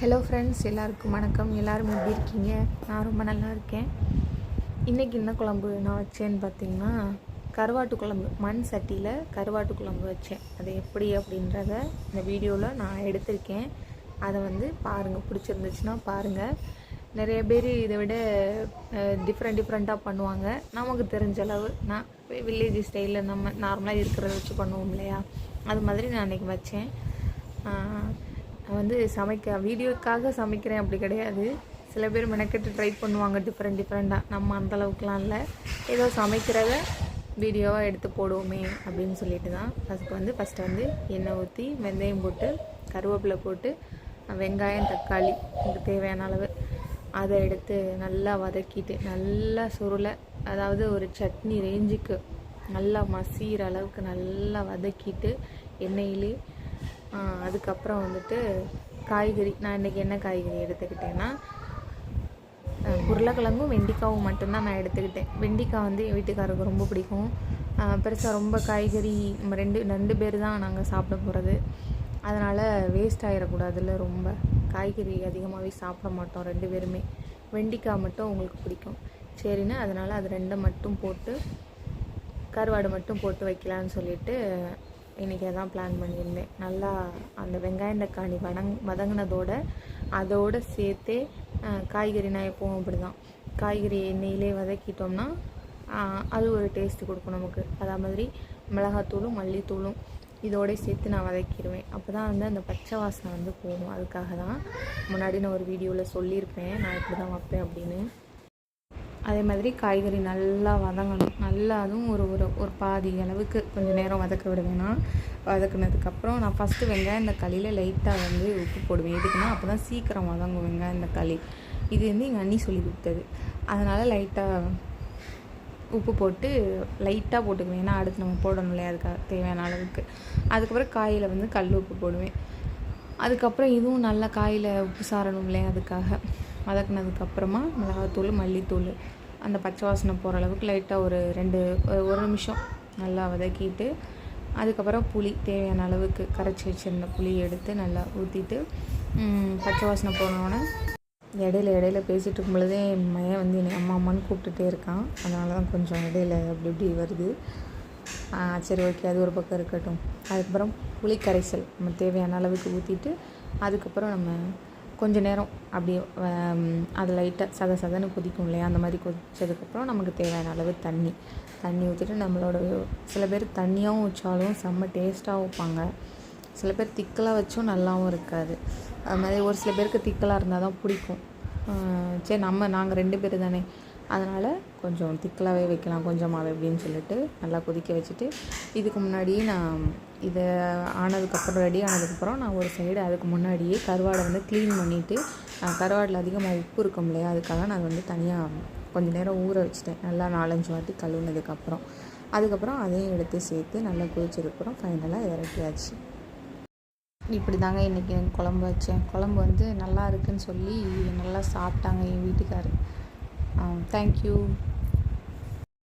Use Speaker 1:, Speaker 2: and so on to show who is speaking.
Speaker 1: Hello friends, எல்லாருக்கும் வணக்கம். எல்லோரும் எப்படி இருக்கீங்க? நான் ரொம்ப நல்லா இருக்கேன். இன்றைக்கி என்ன குழம்பு நான் வச்சேன்னு பார்த்தீங்கன்னா, கருவாட்டு குழம்பு. மண் சட்டியில் கருவாட்டு குழம்பு வச்சேன். அது எப்படி அப்படின்றத இந்த வீடியோவில் நான் எடுத்திருக்கேன். அதை பாருங்கள், பிடிச்சிருந்துச்சுன்னா பாருங்கள். நிறைய பேர் இதை விட டிஃப்ரெண்ட்டாக பண்ணுவாங்க. நமக்கு தெரிஞ்ச அளவு நான் வில்லேஜ் ஸ்டைலில் நம்ம நார்மலாக இருக்கிறத வச்சு பண்ணுவோம் இல்லையா, அது மாதிரி நான் அன்றைக்கி வச்சேன். வீடியோக்காக சமைக்கிறேன் அப்படி கிடையாது. சில பேர் மெனக்கெட்டு ட்ரை பண்ணுவாங்க டிஃப்ரெண்ட்டாக. நம்ம அந்தளவுக்குலாம் இல்லை, ஏதோ சமைக்கிறத வீடியோவாக எடுத்து போடுவோமே அப்படின்னு சொல்லிட்டு தான். ஃபஸ்ட்டு எண்ணெய் ஊற்றி வெந்தயம் போட்டு கருவேப்பிலை போட்டு வெங்காயம் தக்காளி இதுக்கு தேவையான அளவு அதை எடுத்து நல்லா வதக்கிட்டு, நல்லா சுருளை, அதாவது ஒரு சட்னி ரேஞ்சுக்கு நல்லா மசிகிற அளவுக்கு நல்லா வதக்கிட்டு எண்ணெயிலே. அதுக்கப்புறம் காய்கறி, நான் இன்றைக்கி என்ன காய்கறி எடுத்துக்கிட்டேன்னா, உருளைக்கிழங்கும் வெண்டிக்காவும் மட்டும்தான் நான் எடுத்துக்கிட்டேன். வெண்டிக்காய் என் வீட்டுக்காரருக்கு ரொம்ப பிடிக்கும். பெருசாக ரொம்ப காய்கறி நம்ம ரெண்டு பேர் தான் நாங்கள் சாப்பிட போகிறது. அதனால் வேஸ்ட் ஆகிடக்கூடாதுல்ல, ரொம்ப காய்கறி அதிகமாகவே சாப்பிட மாட்டோம் ரெண்டு பேருமே. வெண்டிக்காய் மட்டும் உங்களுக்கு பிடிக்கும் சரின்னு, அதனால் அது ரெண்டை மட்டும் போட்டு கருவாடு மட்டும் போட்டு வைக்கலான்னு சொல்லிட்டு இன்றைக்கி அதான் பிளான் பண்ணியிருந்தேன். நல்லா அந்த வெங்காயம் தக்காளி அதோடு சேர்த்தே காய்கறி, நான் எப்போவும் அப்படி தான் காய்கறி எண்ணெயிலே வதக்கிட்டோம்னா அது ஒரு டேஸ்ட்டு கொடுக்கும் நமக்கு. அதே மாதிரி மிளகாத்தூளும் மல்லித்தூளும் இதோட சேர்த்து நான் வதக்கிடுவேன். அப்போ தான் அந்த பச்சை வாசனை போகும். அதுக்காக தான் முன்னாடி நான் ஒரு வீடியோவில் சொல்லியிருப்பேன், நான் இப்படி தான் வைப்பேன் அப்படின்னு. அதே மாதிரி காய்கறி நல்லா வதங்கணும். நல்லா அதுவும் ஒரு பாதி அளவுக்கு கொஞ்சம் நேரம் வதக்க விட வேணாம். வதக்குனதுக்கப்புறம் நான் ஃபஸ்ட்டு வெங்காயம் தக்காளியில் லைட்டாக உப்பு போடுவேன். எதுக்குன்னா அப்போ தான் சீக்கிரம் வதங்கும் வெங்காயம் தக்காளி. இது எங்கள் அண்ணி சொல்லி கொடுத்தது. அதனால் லைட்டாக உப்பு போட்டு லைட்டாக போட்டுக்குவேன். ஏன்னா அடுத்து நம்ம போடணும் இல்லையா, அதுக்காக தேவையான அளவுக்கு. அதுக்கப்புறம் காயில் கல் உப்பு போடுவேன். அதுக்கப்புறம் இதுவும் நல்லா காயில் உப்பு சாரணும் இல்லையா, அதுக்காக வதக்குனதுக்கப்புறமா மிளகாத்தூள் மல்லித்தூள் அந்த பச்சை வாசனை போகிற அளவுக்கு லைட்டாக ஒரு நிமிஷம் நல்லா வதக்கிட்டு, அதுக்கப்புறம் புளி தேவையான அளவுக்கு கரைச்சி வச்சுருந்த புளி எடுத்து நல்லா ஊற்றிட்டு, பச்சை வாசனை போனோடனே இடையில பேசிகிட்டு இருக்கும் பொழுதே என் மையன் என்னை அம்மான்னு கூப்பிட்டுட்டே இருக்கான். அதனால தான் கொஞ்சம் இடையில அப்படி இப்படி வருது. சரி, ஓகே, அது ஒரு பக்கம் இருக்கட்டும். அதுக்கப்புறம் புளி கரைசல் நம்ம தேவையான அளவுக்கு ஊற்றிட்டு, அதுக்கப்புறம் நம்ம கொஞ்சம் நேரம் அப்படியே அது லைட்டாக சதன்னு கொதிக்கும் இல்லையா, அந்த மாதிரி கொதித்ததுக்கப்புறம் நமக்கு தேவையான அளவு தண்ணி ஊற்றிட்டு, நம்மளோட சில பேர் தண்ணியாகவும் வச்சாலும் செம்ம டேஸ்ட்டாக வைப்பாங்க. சில பேர் திக்கலாக வச்சும் நல்லாவும் இருக்காது. அது மாதிரி ஒரு சில பேருக்கு திக்கலாக இருந்தால் தான் பிடிக்கும். சரி, நாங்கள் ரெண்டு பேர் தானே, அதனால் கொஞ்சம் திக்கலாகவே வைக்கலாம் கொஞ்சமாகவே அப்படின்னு சொல்லிட்டு நல்லா கொதிக்க வச்சுட்டு, இதுக்கு முன்னாடியே நான் இதை ரெடி ஆனதுக்கப்புறம் நான் ஒரு சைடு அதுக்கு முன்னாடியே கருவாடை க்ளீன் பண்ணிவிட்டு, கருவாடில் அதிகமாக உப்பு இருக்கும் இல்லையா, அதுக்காக நான் தனியாக கொஞ்சம் நேரம் ஊற வச்சுட்டேன். நல்லா 4-5 வாட்டி கழுவுனதுக்கப்புறம் அதுக்கப்புறம் அதையும் எடுத்து சேர்த்து நல்லா கொதிச்சதுக்கப்புறம் ஃபைனலாக இறக்கியாச்சு. இப்படி தாங்க இன்றைக்கி குழம்பு வச்சேன். குழம்பு நல்லா இருக்குன்னு சொல்லி நல்லா சாப்பிட்டாங்க என் வீட்டுக்காரர். தேங்க்யூ.